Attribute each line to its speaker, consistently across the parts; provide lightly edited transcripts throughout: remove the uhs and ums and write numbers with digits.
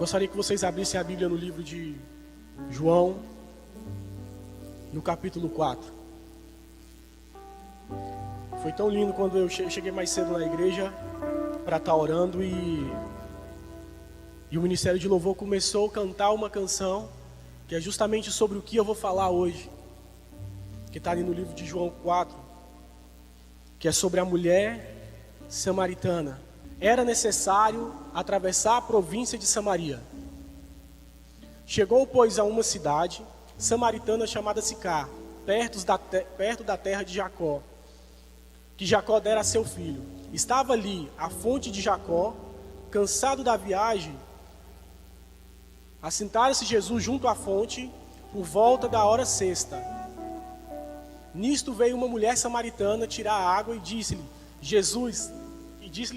Speaker 1: gostaria que vocês abrissem a Bíblia no livro de João, no capítulo 4. Foi tão lindo quando eu cheguei mais cedo na igreja para estar orando e o Ministério de Louvor começou a cantar uma canção que é justamente sobre o que eu vou falar hoje, que está ali no livro de João 4, que é sobre a mulher samaritana. Era necessário atravessar a província de Samaria. Chegou, pois, a uma cidade samaritana chamada Sicar, perto da terra de Jacó, que Jacó dera a seu filho. Estava ali a fonte de Jacó. Cansado da viagem, assentara-se Jesus junto à fonte por volta da hora sexta. Nisto veio uma mulher samaritana tirar a água e disse-lhe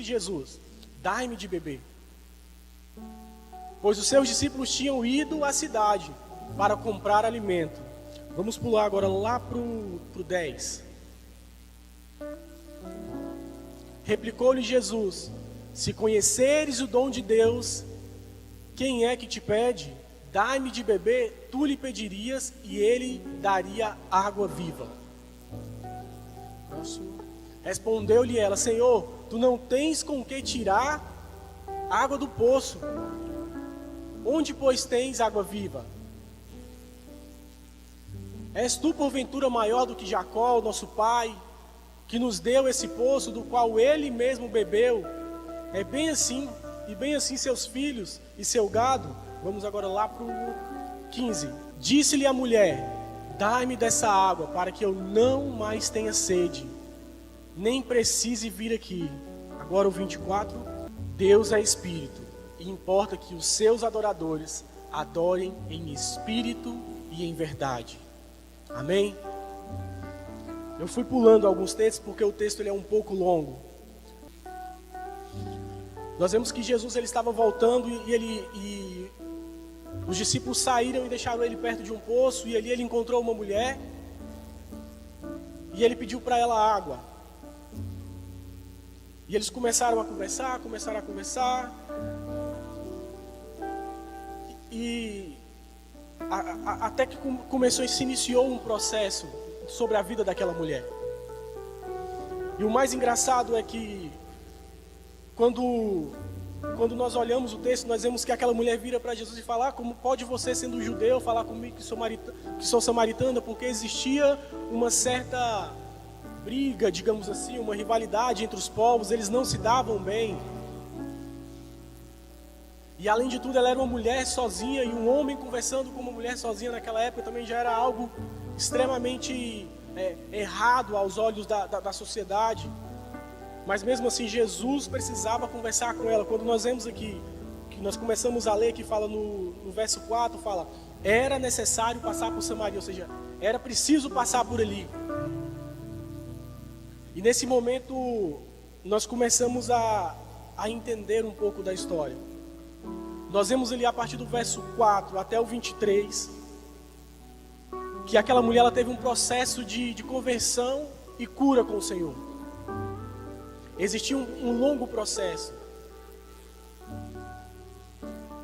Speaker 1: Jesus, dai-me de beber. Pois os seus discípulos tinham ido à cidade para comprar alimento. Vamos pular agora lá para o 10. Replicou-lhe Jesus: se conheceres o dom de Deus, quem é que te pede? Dai-me de beber, tu lhe pedirias e ele daria água viva. Respondeu-lhe ela: Senhor, tu não tens com que tirar água do poço. Onde, pois, tens água viva? És tu, porventura, maior do que Jacó, nosso pai, que nos deu esse poço, do qual ele mesmo bebeu? É bem assim, e bem assim seus filhos e seu gado. Vamos agora lá para o 15. Disse-lhe a mulher: dai-me dessa água, para que eu não mais tenha sede, nem precise vir aqui. Agora o 24. Deus é espírito, e importa que os seus adoradores adorem em espírito e em verdade. Amém? Eu fui pulando alguns textos porque o texto ele é um pouco longo. Nós vemos que Jesus ele estava voltando e os discípulos saíram e deixaram ele perto de um poço, e ali ele encontrou uma mulher e ele pediu para ela água. E eles começaram a conversar, e até que se iniciou um processo sobre a vida daquela mulher. E o mais engraçado é que quando nós olhamos o texto, nós vemos que aquela mulher vira para Jesus e fala: como pode você, sendo judeu, falar comigo que sou samaritana? Porque existia uma certa briga, digamos assim, uma rivalidade entre os povos, eles não se davam bem. E além de tudo, ela era uma mulher sozinha, e um homem conversando com uma mulher sozinha naquela época também já era algo extremamente errado aos olhos da sociedade. Mas mesmo assim, Jesus precisava conversar com ela. Quando nós vemos aqui, que nós começamos a ler, que fala no verso 4, fala: era necessário passar por Samaria, ou seja, era preciso passar por ali. E nesse momento, nós começamos a entender um pouco da história. Nós vemos ali a partir do verso 4 até o 23, que aquela mulher ela teve um processo de conversão e cura com o Senhor. Existia um longo processo.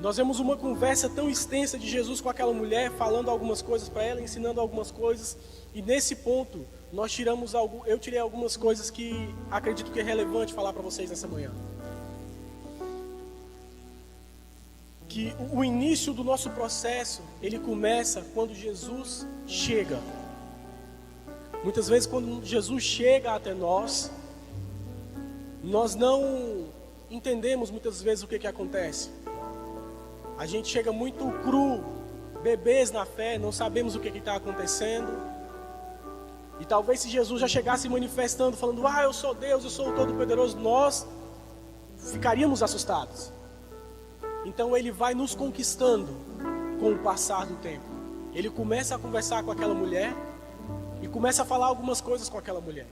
Speaker 1: Nós vemos uma conversa tão extensa de Jesus com aquela mulher, falando algumas coisas para ela, ensinando algumas coisas. E nesse ponto, eu tirei algumas coisas que acredito que é relevante falar para vocês nessa manhã. Que o início do nosso processo, ele começa quando Jesus chega. Muitas vezes quando Jesus chega até nós não entendemos muitas vezes o que acontece. A gente chega muito cru, bebês na fé, não sabemos o que está acontecendo. E talvez se Jesus já chegasse manifestando, falando: eu sou Deus, eu sou o Todo-Poderoso, nós ficaríamos assustados. Então ele vai nos conquistando com o passar do tempo. Ele começa a conversar com aquela mulher e começa a falar algumas coisas com aquela mulher.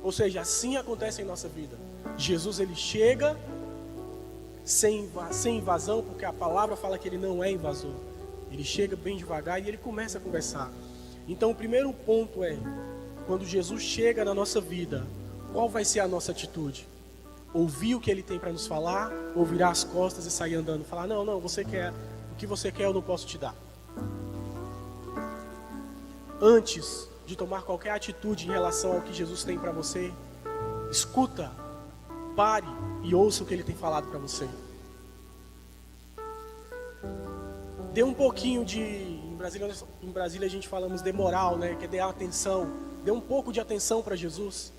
Speaker 1: Ou seja, assim acontece em nossa vida. Jesus ele chega sem invasão, porque a palavra fala que ele não é invasor. Ele chega bem devagar e ele começa a conversar. Então o primeiro ponto é: quando Jesus chega na nossa vida, qual vai ser a nossa atitude? ouvir o que ele tem para nos falar, ou virar as costas e sair andando, falar, não, você quer, o que você quer eu não posso te dar. Antes de tomar qualquer atitude em relação ao que Jesus tem para você, escuta, pare e ouça o que ele tem falado para você. Dê um pouquinho de, em Brasília a gente falamos de moral, né? Que é dar atenção. Dê um pouco de atenção para Jesus.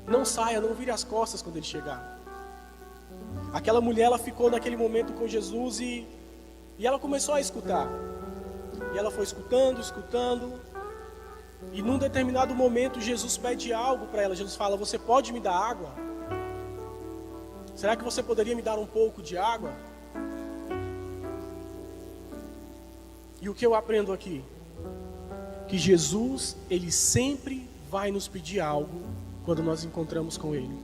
Speaker 1: Não saia, não vire as costas quando ele chegar. Aquela mulher, ela ficou naquele momento com Jesus e ela começou a escutar. E ela foi escutando. E num determinado momento Jesus pede algo para ela. Jesus fala, você pode me dar água? Será que você poderia me dar um pouco de água? E o que eu aprendo aqui? Que Jesus, ele sempre vai nos pedir algo quando nós encontramos com ele.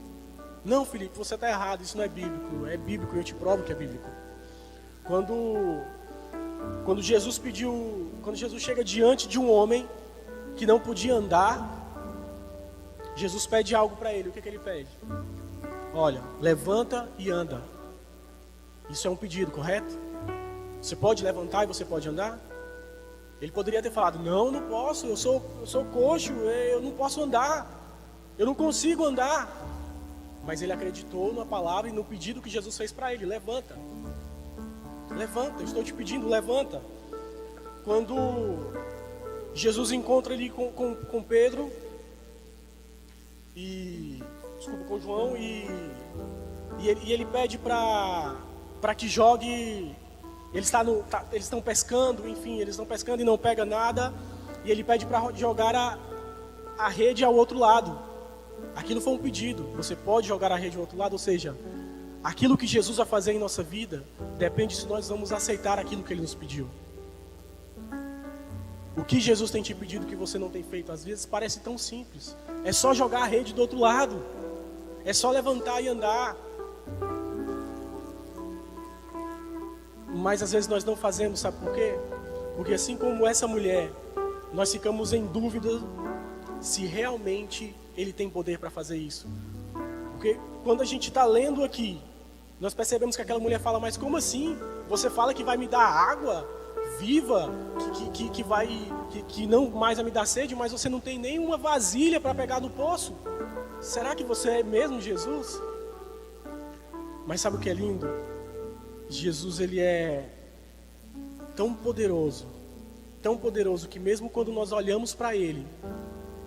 Speaker 1: Não, Felipe, você está errado, isso não é bíblico. É bíblico e eu te provo que é bíblico. Quando Jesus chega diante de um homem que não podia andar, Jesus pede algo para ele. O que ele pede? Olha, levanta e anda. Isso é um pedido, correto? Você pode levantar e você pode andar? Ele poderia ter falado, não posso, eu sou coxo, eu não posso andar, eu não consigo andar. Mas ele acreditou na palavra e no pedido que Jesus fez para ele, levanta, eu estou te pedindo, levanta. Quando Jesus encontra ali com Pedro, com João, e ele pede para que jogue. Eles estão pescando, enfim, eles estão pescando e não pega nada. E ele pede para jogar a rede ao outro lado. Aquilo foi um pedido. Você pode jogar a rede ao outro lado, ou seja, aquilo que Jesus vai fazer em nossa vida depende se nós vamos aceitar aquilo que ele nos pediu. O que Jesus tem te pedido que você não tem feito, às vezes parece tão simples. É só jogar a rede do outro lado. É só levantar e andar. Mas às vezes nós não fazemos, sabe por quê? Porque assim como essa mulher, nós ficamos em dúvida se realmente ele tem poder para fazer isso. Porque quando a gente está lendo aqui, nós percebemos que aquela mulher fala, mas como assim? Você fala que vai me dar água viva, que não mais vai me dar sede, mas você não tem nenhuma vasilha para pegar do poço? Será que você é mesmo Jesus? Mas sabe o que é lindo? Jesus, ele é tão poderoso que mesmo quando nós olhamos para ele,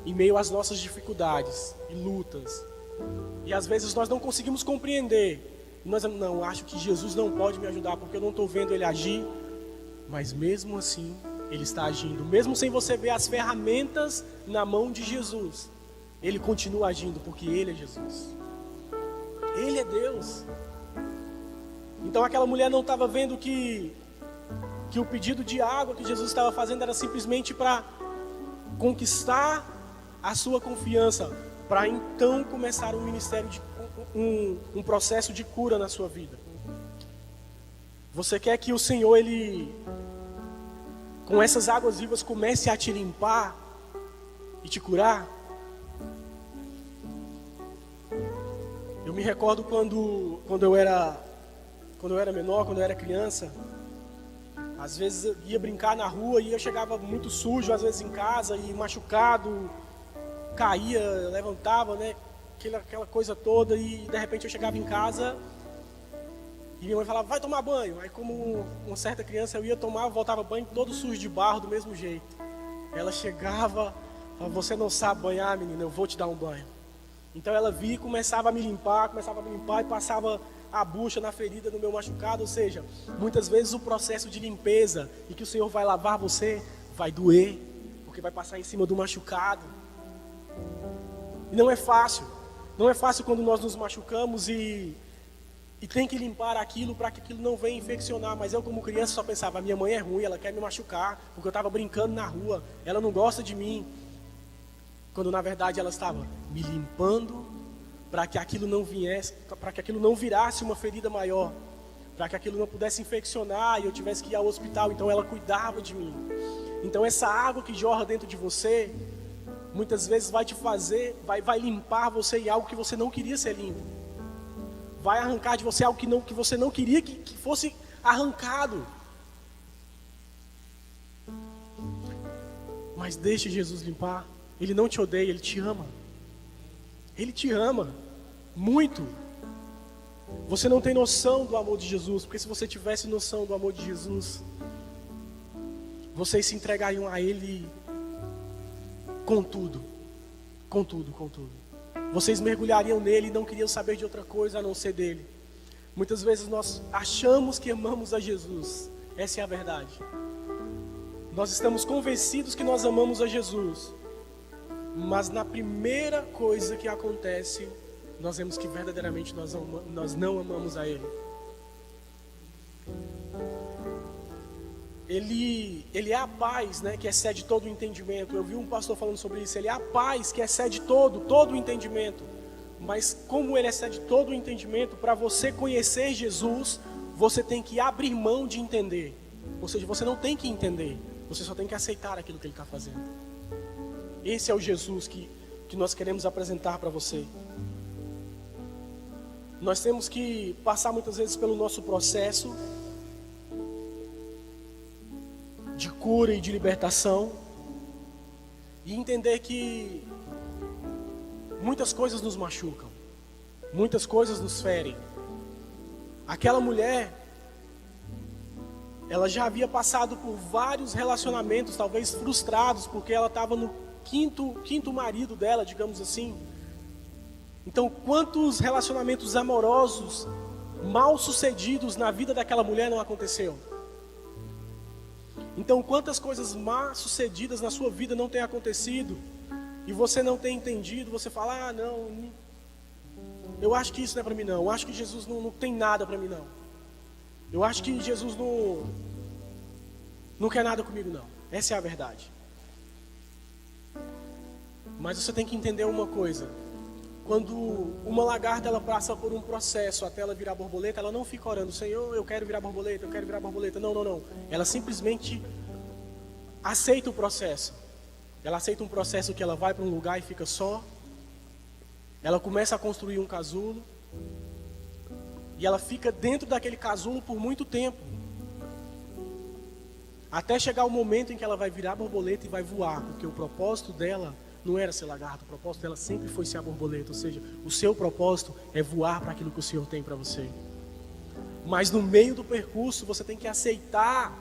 Speaker 1: em meio às nossas dificuldades e lutas, e às vezes nós não conseguimos compreender, nós não, acho que Jesus não pode me ajudar porque eu não estou vendo ele agir, mas mesmo assim ele está agindo, mesmo sem você ver as ferramentas na mão de Jesus, ele continua agindo porque ele é Jesus, ele é Deus. Então aquela mulher não estava vendo que o pedido de água que Jesus estava fazendo era simplesmente para conquistar a sua confiança, para então começar um ministério, um processo de cura na sua vida. Você quer que o Senhor, ele, com essas águas vivas, comece a te limpar e te curar? Eu me recordo quando eu era menor, quando eu era criança, às vezes eu ia brincar na rua e eu chegava muito sujo, às vezes em casa, e machucado, caía, levantava, né, aquela coisa toda, e de repente eu chegava em casa e minha mãe falava, vai tomar banho. Aí como uma certa criança eu ia tomar, voltava banho todo sujo de barro do mesmo jeito. Ela chegava, falava, você não sabe banhar, menina, eu vou te dar um banho. Então ela via e começava a me limpar e passava a bucha na ferida do meu machucado. Ou seja, muitas vezes o processo de limpeza e que o Senhor vai lavar você vai doer, porque vai passar em cima do machucado. E não é fácil quando nós nos machucamos e tem que limpar aquilo para que aquilo não venha infeccionar. Mas eu, como criança, só pensava, minha mãe é ruim, ela quer me machucar porque eu estava brincando na rua, ela não gosta de mim. Quando na verdade ela estava me limpando para que aquilo não viesse, para que aquilo não virasse uma ferida maior, para que aquilo não pudesse infeccionar e eu tivesse que ir ao hospital. Então ela cuidava de mim. Então essa água que jorra dentro de você, muitas vezes vai te fazer, vai limpar você em algo que você não queria ser limpo. vai arrancar de você algo que você não queria que fosse arrancado. Mas deixe Jesus limpar. Ele não te odeia, Ele te ama. Ele te ama muito. Você não tem noção do amor de Jesus, porque se você tivesse noção do amor de Jesus, vocês se entregariam a Ele com tudo. Com tudo, com tudo. Vocês mergulhariam nele e não queriam saber de outra coisa a não ser dele. Muitas vezes nós achamos que amamos a Jesus. Essa é a verdade. Nós estamos convencidos que nós amamos a Jesus. Mas na primeira coisa que acontece, nós vemos que verdadeiramente nós não amamos a Ele. Ele é a paz, né, que excede todo o entendimento. Eu vi um pastor falando sobre isso. Ele é a paz que excede todo o entendimento. Mas como Ele excede todo o entendimento, para você conhecer Jesus, você tem que abrir mão de entender. Ou seja, você não tem que entender. Você só tem que aceitar aquilo que Ele está fazendo. Esse é o Jesus que nós queremos apresentar para você. Nós temos que passar muitas vezes pelo nosso processo de cura e de libertação e entender que muitas coisas nos machucam, muitas coisas nos ferem. Aquela mulher, ela já havia passado por vários relacionamentos, talvez frustrados, porque ela estava no quinto marido dela, digamos assim. Então, quantos relacionamentos amorosos mal sucedidos na vida daquela mulher não aconteceu? Então, quantas coisas mal sucedidas na sua vida não têm acontecido e você não tem entendido? Você fala, não, eu acho que isso não é para mim não, eu acho que Jesus não tem nada para mim não, eu acho que Jesus não quer nada comigo não. Essa é a verdade. Mas você tem que entender uma coisa: quando uma lagarta ela passa por um processo até ela virar borboleta, ela não fica orando, Senhor, eu quero virar borboleta, eu quero virar borboleta. Não. Ela simplesmente aceita o processo. Ela aceita um processo que ela vai para um lugar e fica só. Ela começa a construir um casulo. E ela fica dentro daquele casulo por muito tempo. Até chegar o momento em que ela vai virar borboleta e vai voar. Porque o propósito dela não era ser lagarto, o propósito dela sempre foi ser a borboleta. Ou seja, o seu propósito é voar para aquilo que o Senhor tem para você. Mas no meio do percurso você tem que aceitar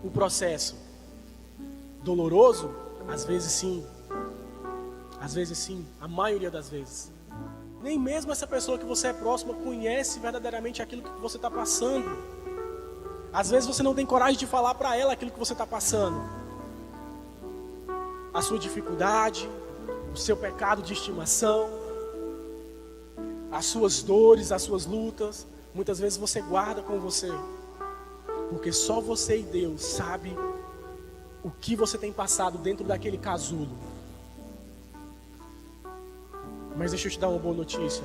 Speaker 1: o processo. Doloroso? Às vezes sim. Às vezes sim, a maioria das vezes. Nem mesmo essa pessoa que você é próxima conhece verdadeiramente aquilo que você está passando. Às vezes você não tem coragem de falar para ela aquilo que você está passando. A sua dificuldade, o seu pecado de estimação, as suas dores, as suas lutas, muitas vezes você guarda com você, porque só você e Deus sabe o que você tem passado dentro daquele casulo. Mas deixa eu te dar uma boa notícia: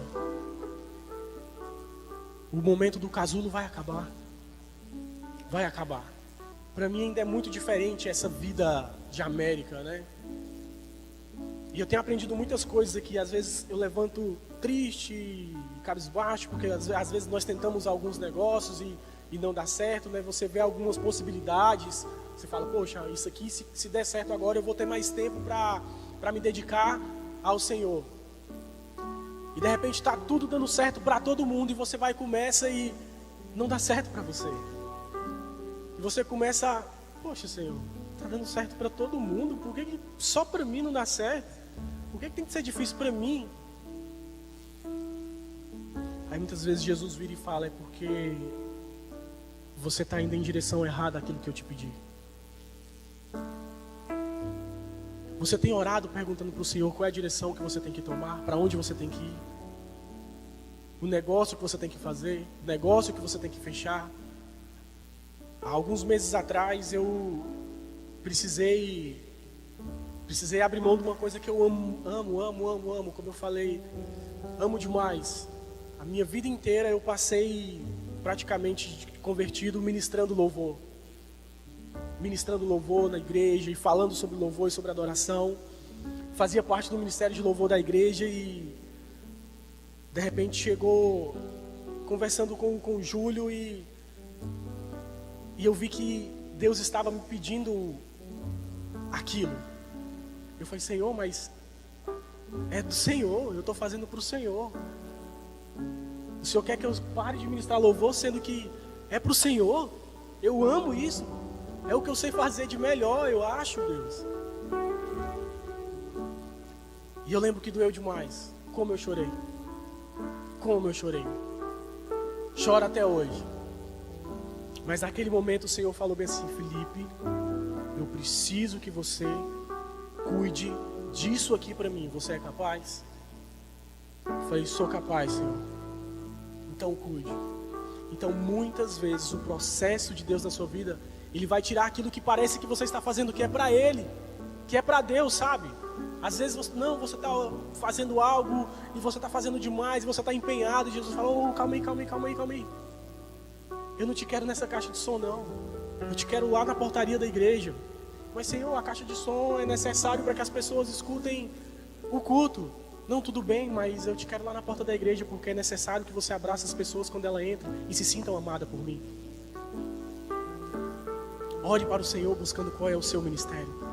Speaker 1: o momento do casulo vai acabar. Vai acabar. Para mim ainda é muito diferente essa vida de América, né? E eu tenho aprendido muitas coisas aqui. Às vezes eu levanto triste, cabisbaixo, porque às vezes nós tentamos alguns negócios e não dá certo, né? Você vê algumas possibilidades, você fala, poxa, isso aqui se der certo agora eu vou ter mais tempo para me dedicar ao Senhor. E de repente está tudo dando certo para todo mundo e você vai e começa e não dá certo para você. E você começa, poxa, Senhor, está dando certo para todo mundo, por que só para mim não dá certo? Por que tem que ser difícil para mim? Aí muitas vezes Jesus vira e fala, é porque você está indo em direção errada àquilo que eu te pedi. Você tem orado perguntando para o Senhor qual é a direção que você tem que tomar, para onde você tem que ir, o negócio que você tem que fazer, o negócio que você tem que fechar. Há alguns meses atrás eu precisei abrir mão de uma coisa que eu amo, como eu falei, amo demais. A minha vida inteira eu passei praticamente convertido ministrando louvor na igreja e falando sobre louvor e sobre adoração. Fazia parte do ministério de louvor da igreja e de repente chegou conversando com o Júlio e eu vi que Deus estava me pedindo aquilo. Eu falei, Senhor, mas é do Senhor, eu estou fazendo para o Senhor. O Senhor quer que eu pare de ministrar louvor, sendo que é para o Senhor. Eu amo isso. É o que eu sei fazer de melhor, eu acho, Deus. E eu lembro que doeu demais. Como eu chorei. Como eu chorei. Choro até hoje. Mas naquele momento o Senhor falou bem assim, Felipe, eu preciso que você cuide disso aqui para mim. Você é capaz? Eu falei, sou capaz, Senhor. Então cuide. Então muitas vezes o processo de Deus na sua vida, Ele vai tirar aquilo que parece que você está fazendo, que é para Ele, que é para Deus, sabe? Às vezes você está fazendo algo e você está fazendo demais, e você está empenhado, e Jesus fala, oh, calma aí. Eu não te quero nessa caixa de som, não. Eu te quero lá na portaria da igreja. Mas, Senhor, a caixa de som é necessário para que as pessoas escutem o culto. Não, tudo bem, mas eu te quero lá na porta da igreja, porque é necessário que você abrace as pessoas quando elas entram e se sintam amadas por mim. Ore para o Senhor buscando qual é o seu ministério.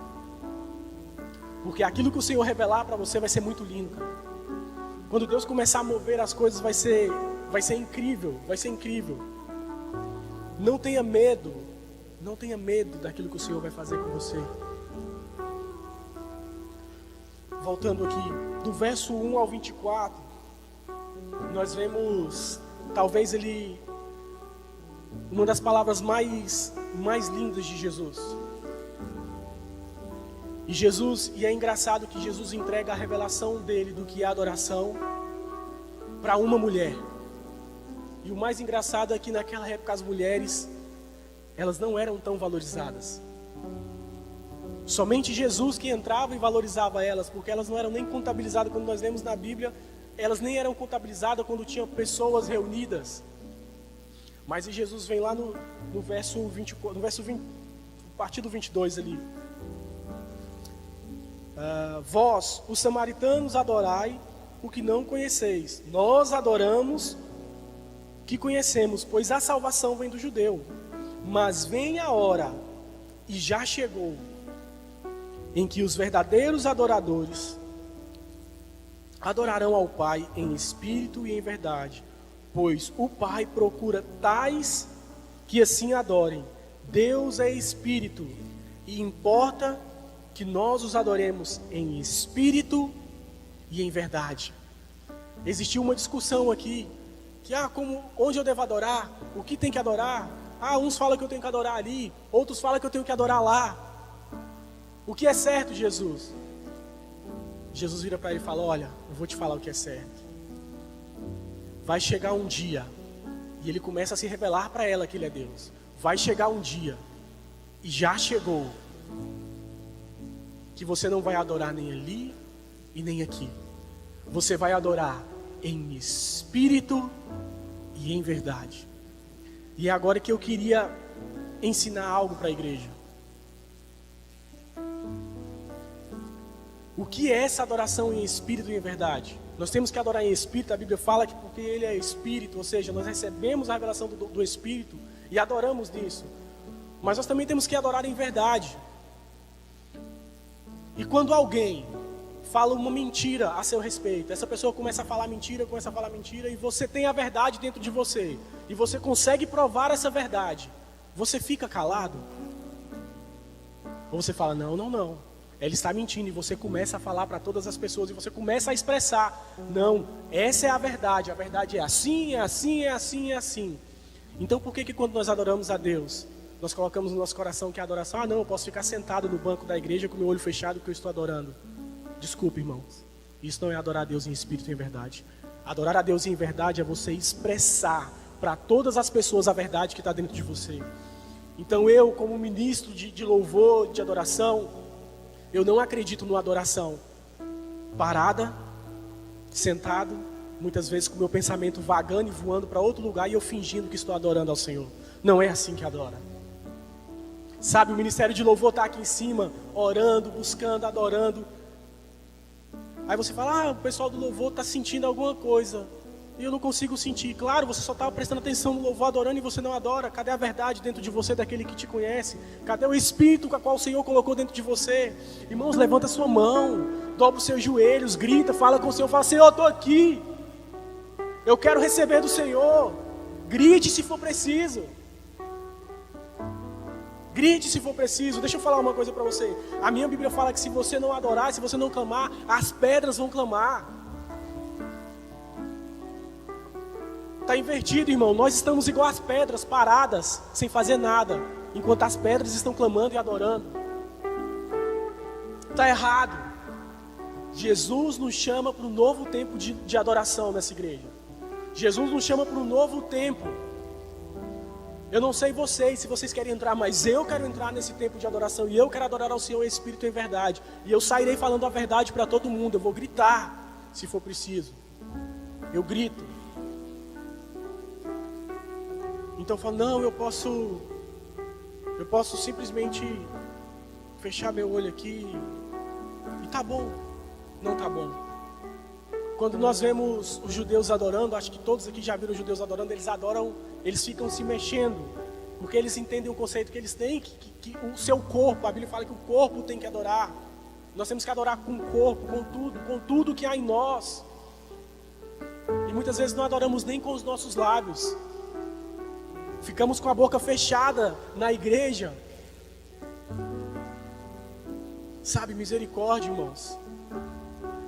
Speaker 1: Porque aquilo que o Senhor revelar para você vai ser muito lindo, cara. Quando Deus começar a mover as coisas vai ser incrível, vai ser incrível. Não tenha medo daquilo que o Senhor vai fazer com você. Voltando aqui, do verso 1 ao 24, nós vemos, talvez uma das palavras mais lindas de Jesus. E é engraçado que Jesus entrega a revelação dele do que é adoração para uma mulher. E o mais engraçado é que naquela época as mulheres, elas não eram tão valorizadas. Somente Jesus que entrava e valorizava elas, porque elas não eram nem contabilizadas, quando nós lemos na Bíblia, elas nem eram contabilizadas quando tinha pessoas reunidas. Mas Jesus vem lá no verso 20, a partir do 22 ali. Vós, os samaritanos, adorai o que não conheceis. Nós adoramos o que conhecemos, pois a salvação vem do judeu. Mas vem a hora, e já chegou, em que os verdadeiros adoradores adorarão ao Pai em espírito e em verdade, pois o Pai procura tais que assim adorem. Deus é espírito, e importa que nós os adoremos em espírito e em verdade. Existiu uma discussão aqui, que onde eu devo adorar, o que tem que adorar. Uns falam que eu tenho que adorar ali, outros falam que eu tenho que adorar lá. O que é certo, Jesus? Jesus vira para ele e fala, olha, eu vou te falar o que é certo. Vai chegar um dia, e ele começa a se revelar para ela que ele é Deus. Vai chegar um dia, e já chegou, que você não vai adorar nem ali e nem aqui. Você vai adorar em espírito e em verdade. E é agora que eu queria ensinar algo para a igreja. O que é essa adoração em espírito e em verdade? Nós temos que adorar em espírito, a Bíblia fala que porque Ele é espírito, ou seja, nós recebemos a revelação do Espírito e adoramos nisso. Mas nós também temos que adorar em verdade. E quando alguém fala uma mentira a seu respeito, essa pessoa começa a falar mentira, e você tem a verdade dentro de você, e você consegue provar essa verdade, você fica calado? Ou você fala, não, ele está mentindo, e você começa a falar para todas as pessoas, e você começa a expressar, não, essa é a verdade é assim, é assim, é assim, é assim. Então por que quando nós adoramos a Deus, nós colocamos no nosso coração que a adoração, não, eu posso ficar sentado no banco da igreja com meu olho fechado que eu estou adorando? Desculpe, irmãos, isso não é adorar a Deus em espírito e em verdade. Adorar a Deus em verdade é você expressar para todas as pessoas a verdade que está dentro de você. Então eu, como ministro de louvor, de adoração, eu não acredito numa adoração parada, sentado, muitas vezes com o meu pensamento vagando e voando para outro lugar e eu fingindo que estou adorando ao Senhor. Não é assim que adora. Sabe, o ministério de louvor está aqui em cima, orando, buscando, adorando. Aí você fala, o pessoal do louvor está sentindo alguma coisa. E eu não consigo sentir. Claro, você só está prestando atenção no louvor, adorando, e você não adora. Cadê a verdade dentro de você daquele que te conhece? Cadê o Espírito com a qual o Senhor colocou dentro de você? Irmãos, levanta sua mão, dobra os seus joelhos, grita, fala com o Senhor, fala: Senhor, eu estou aqui. Eu quero receber do Senhor. Grite se for preciso. Grite se for preciso. Deixa eu falar uma coisa para você. A minha Bíblia fala que se você não adorar, se você não clamar, as pedras vão clamar. Está invertido, irmão. Nós estamos igual as pedras, paradas, sem fazer nada, enquanto as pedras estão clamando e adorando. Está errado. Jesus nos chama para um novo tempo de adoração nessa igreja. Jesus nos chama para um novo tempo. Eu não sei vocês, se vocês querem entrar, mas eu quero entrar nesse tempo de adoração. E eu quero adorar ao Senhor em Espírito e em verdade. E eu sairei falando a verdade para todo mundo. Eu vou gritar, se for preciso. Eu grito. Então eu falo: não, eu posso simplesmente fechar meu olho aqui e tá bom. Não tá bom. Quando nós vemos os judeus adorando, acho que todos aqui já viram os judeus adorando, eles adoram, eles ficam se mexendo, porque eles entendem o conceito que eles têm, que o seu corpo, a Bíblia fala que o corpo tem que adorar. Nós temos que adorar com o corpo, com tudo que há em nós. E muitas vezes não adoramos nem com os nossos lábios. Ficamos com a boca fechada na igreja. Sabe, misericórdia, irmãos.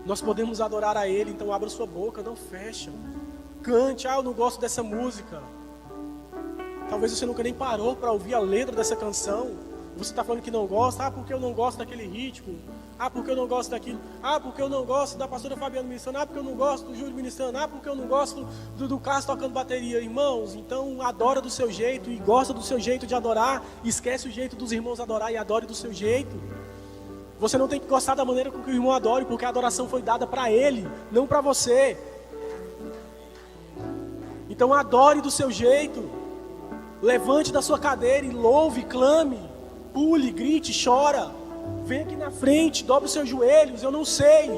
Speaker 1: Nós podemos adorar a Ele, então abra sua boca, não fecha. Cante: eu não gosto dessa música. Talvez você nunca nem parou para ouvir a letra dessa canção. Você está falando que não gosta. Porque eu não gosto daquele ritmo. Porque eu não gosto daquilo. Porque eu não gosto da pastora Fabiana ministrando. Porque eu não gosto do Júlio ministrando. Porque eu não gosto do Cássio tocando bateria. Irmãos, então adora do seu jeito e gosta do seu jeito de adorar. Esquece o jeito dos irmãos adorar e adore do seu jeito. Você não tem que gostar da maneira com que o irmão adore, porque a adoração foi dada para ele, não para você. Então adore do seu jeito. Levante da sua cadeira e louve, clame, pule, grite, chora. Vem aqui na frente, dobre os seus joelhos, eu não sei.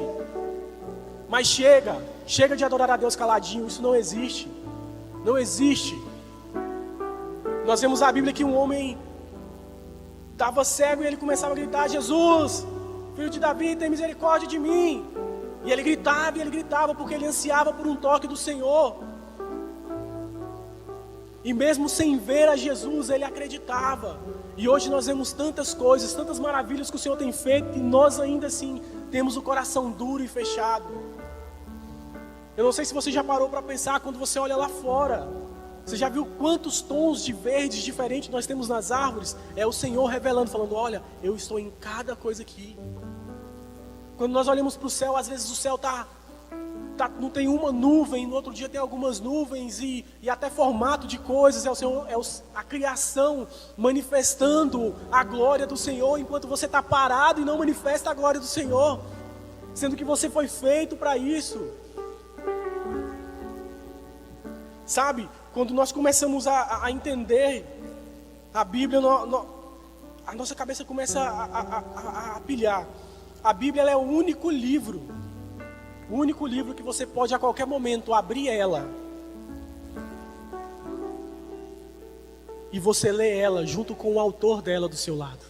Speaker 1: Mas chega de adorar a Deus caladinho, isso não existe. Não existe. Nós vemos a Bíblia que um homem estava cego e ele começava a gritar: Jesus, filho de Davi, tem misericórdia de mim. E ele gritava porque ele ansiava por um toque do Senhor. E mesmo sem ver a Jesus, ele acreditava. E hoje nós vemos tantas coisas, tantas maravilhas que o Senhor tem feito, e nós ainda assim temos o coração duro e fechado. Eu não sei se você já parou para pensar, quando você olha lá fora, você já viu quantos tons de verdes diferentes nós temos nas árvores? É o Senhor revelando, falando: olha, eu estou em cada coisa aqui. Quando nós olhamos para o céu, às vezes o céu não tem uma nuvem, no outro dia tem algumas nuvens e até formato de coisas. É o Senhor, a criação manifestando a glória do Senhor, enquanto você está parado e não manifesta a glória do Senhor, sendo que você foi feito para isso. Sabe? Quando nós começamos a entender a Bíblia, a nossa cabeça começa a pilhar. A Bíblia ela é o único livro que você pode a qualquer momento abrir ela e você lê ela junto com o autor dela do seu lado.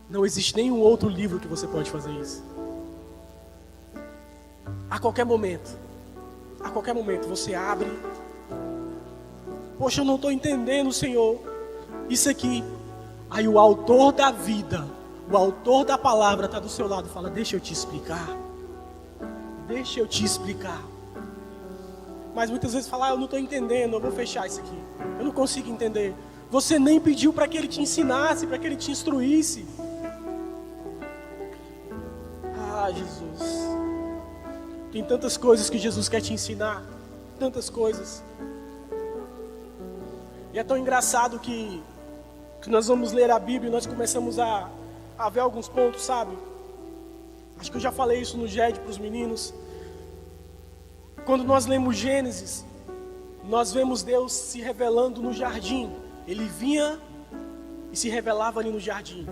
Speaker 1: Não existe nenhum outro livro que você pode fazer isso. A qualquer momento você abre. Poxa, eu não estou entendendo, Senhor, isso aqui. Aí o autor da vida, o autor da palavra está do seu lado e fala: deixa eu te explicar. Mas muitas vezes fala: eu não estou entendendo, eu vou fechar isso aqui. Eu não consigo entender. Você nem pediu para que ele te ensinasse, para que ele te instruísse. Jesus. Tem tantas coisas que Jesus quer te ensinar. Tantas coisas. E é tão engraçado que nós vamos ler a Bíblia e nós começamos a ver alguns pontos, sabe? Acho que eu já falei isso no GED para os meninos. Quando nós lemos Gênesis, nós vemos Deus se revelando no jardim. Ele vinha e se revelava ali no jardim.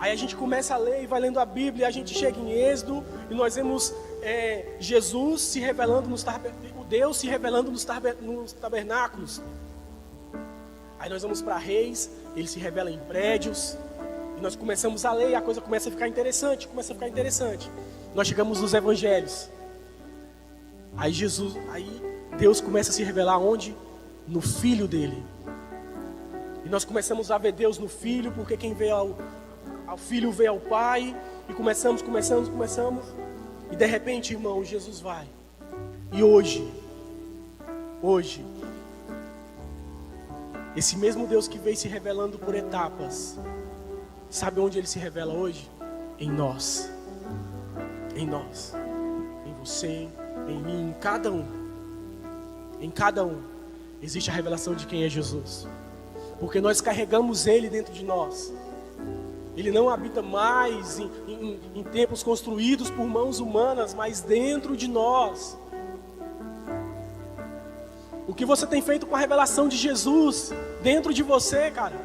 Speaker 1: Aí a gente começa a ler e vai lendo a Bíblia, e a gente chega em Êxodo e nós vemos Jesus se revelando o Deus se revelando nos tabernáculos. Aí nós vamos para Reis, ele se revela em prédios, e nós começamos a ler e a coisa começa a ficar interessante, Nós chegamos nos Evangelhos. Aí Deus começa a se revelar onde? No Filho dele. E nós começamos a ver Deus no Filho, porque quem vê ao Filho vê ao Pai. E começamos. E de repente, irmão, Jesus vai. E hoje, esse mesmo Deus que veio se revelando por etapas, sabe onde ele se revela hoje? Em nós. Em nós. Em você, em mim, em cada um. Em cada um existe a revelação de quem é Jesus. Porque nós carregamos ele dentro de nós. Ele não habita mais em templos construídos por mãos humanas, mas dentro de nós. O que você tem feito com a revelação de Jesus dentro de você, cara?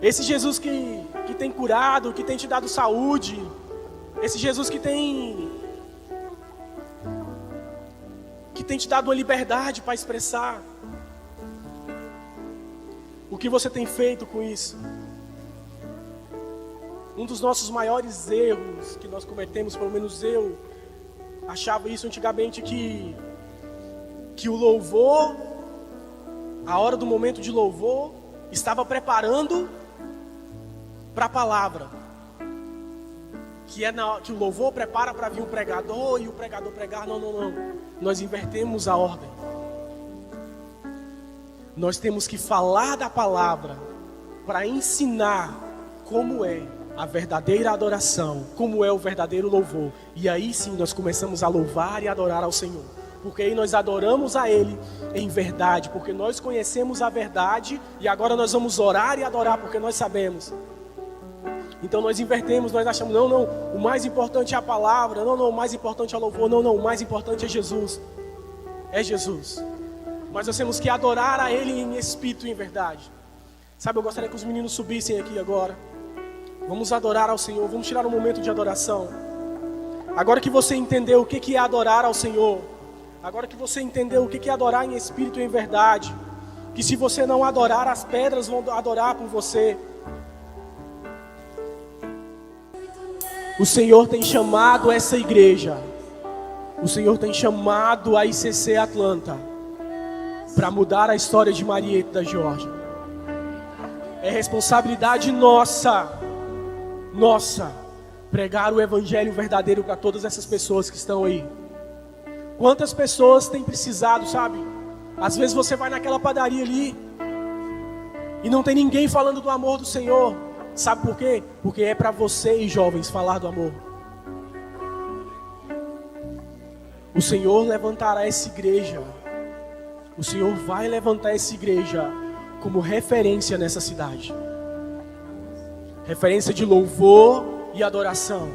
Speaker 1: Esse Jesus que tem curado, que tem te dado saúde. Esse Jesus que tem te dado uma liberdade para expressar. O que você tem feito com isso? Um dos nossos maiores erros que nós cometemos, pelo menos eu achava isso antigamente, que o louvor, a hora do momento de louvor, estava preparando para a palavra. Que o louvor prepara para vir o pregador e o pregador pregar. Não. Nós invertemos a ordem. Nós temos que falar da palavra para ensinar como é a verdadeira adoração, como é o verdadeiro louvor. E aí sim nós começamos a louvar e adorar ao Senhor. Porque aí nós adoramos a Ele em verdade, porque nós conhecemos a verdade e agora nós vamos orar e adorar porque nós sabemos. Então nós invertemos, nós achamos, não, o mais importante é a palavra, não, o mais importante é o louvor, não, o mais importante é Jesus. É Jesus. Mas nós temos que adorar a Ele em espírito e em verdade. Sabe, eu gostaria que os meninos subissem aqui agora. Vamos adorar ao Senhor, vamos tirar um momento de adoração. Agora que você entendeu o que é adorar ao Senhor, agora que você entendeu o que é adorar em espírito e em verdade, que se você não adorar, as pedras vão adorar por você. O Senhor tem chamado essa igreja, o Senhor tem chamado a ICC Atlanta para mudar a história de Marieta da Geórgia. É responsabilidade nossa, pregar o evangelho verdadeiro para todas essas pessoas que estão aí. Quantas pessoas têm precisado, sabe? Às vezes você vai naquela padaria ali e não tem ninguém falando do amor do Senhor. Sabe por quê? Porque é para vocês, jovens, falar do amor. O Senhor levantará essa igreja. O Senhor vai levantar essa igreja como referência nessa cidade. Referência de louvor e adoração.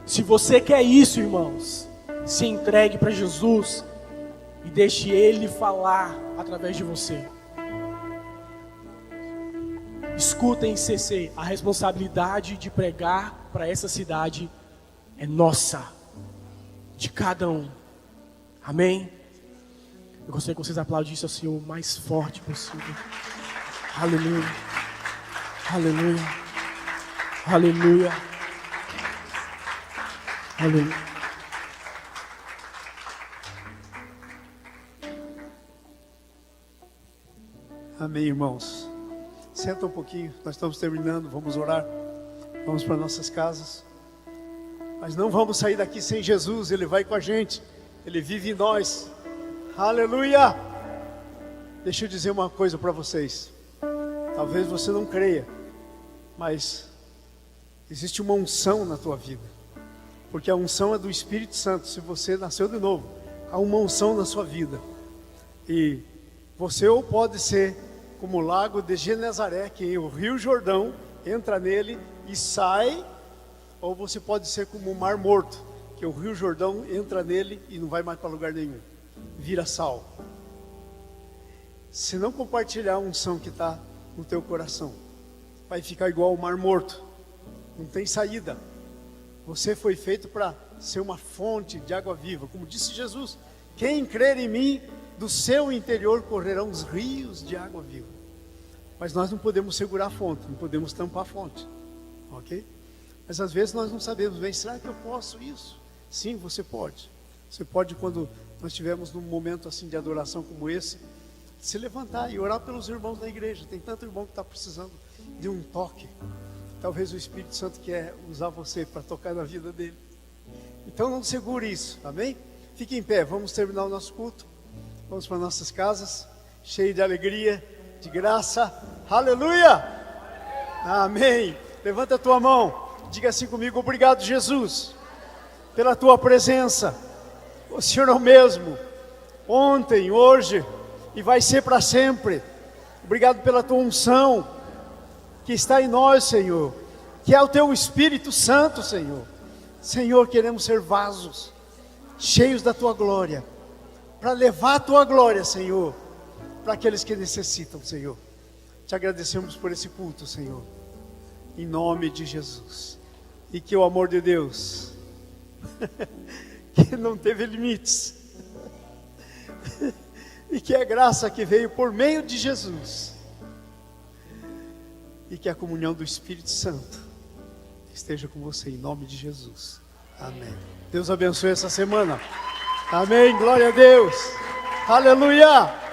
Speaker 1: Se você quer isso, irmãos, se entregue para Jesus e deixe Ele falar através de você. Escutem, CC, a responsabilidade de pregar para essa cidade é nossa, de cada um. Amém? Eu gostaria que vocês aplaudissem ao Senhor o mais forte possível. Aleluia, aleluia, aleluia, aleluia.
Speaker 2: Amém, irmãos. Senta um pouquinho, nós estamos terminando, vamos orar, vamos para nossas casas. Mas não vamos sair daqui sem Jesus, Ele vai com a gente, Ele vive em nós. Aleluia! Deixa eu dizer uma coisa para vocês. Talvez você não creia, mas existe uma unção na tua vida. Porque a unção é do Espírito Santo. Se você nasceu de novo, há uma unção na sua vida. E você ou pode ser como o lago de Genezaré, que o Rio Jordão entra nele e sai, ou você pode ser como o Mar Morto, que o Rio Jordão entra nele e não vai mais para lugar nenhum, vira sal. Se não compartilhar a unção que está no teu coração. Vai ficar igual o mar morto. Não tem saída. Você foi feito para ser uma fonte de água viva. Como disse Jesus, quem crer em mim, do seu interior correrão os rios de água viva. Mas nós não podemos segurar a fonte, não podemos tampar a fonte. Ok? Mas às vezes nós não sabemos bem, será que eu posso isso? Sim, você pode. Você pode, quando nós estivermos num momento assim de adoração como esse, se levantar e orar pelos irmãos da igreja. Tem tanto irmão que está precisando de um toque. Talvez o Espírito Santo quer usar você para tocar na vida dele. Então não segure isso, amém? Fique em pé, vamos terminar o nosso culto. Vamos para nossas casas, cheio de alegria, de graça. Aleluia! Amém. Levanta a tua mão, diga assim comigo: obrigado, Jesus, pela tua presença. O Senhor é o mesmo, ontem, hoje e vai ser para sempre. Obrigado pela tua unção que está em nós, Senhor, que é o teu Espírito Santo, Senhor. Senhor, queremos ser vasos cheios da tua glória, para levar a tua glória, Senhor, para aqueles que necessitam, Senhor. Te agradecemos por esse culto, Senhor, em nome de Jesus. E que o amor de Deus, que não teve limites, e que a graça que veio por meio de Jesus, e que a comunhão do Espírito Santo esteja com você, em nome de Jesus. Amém. Deus abençoe essa semana. Amém. Glória a Deus. Aleluia.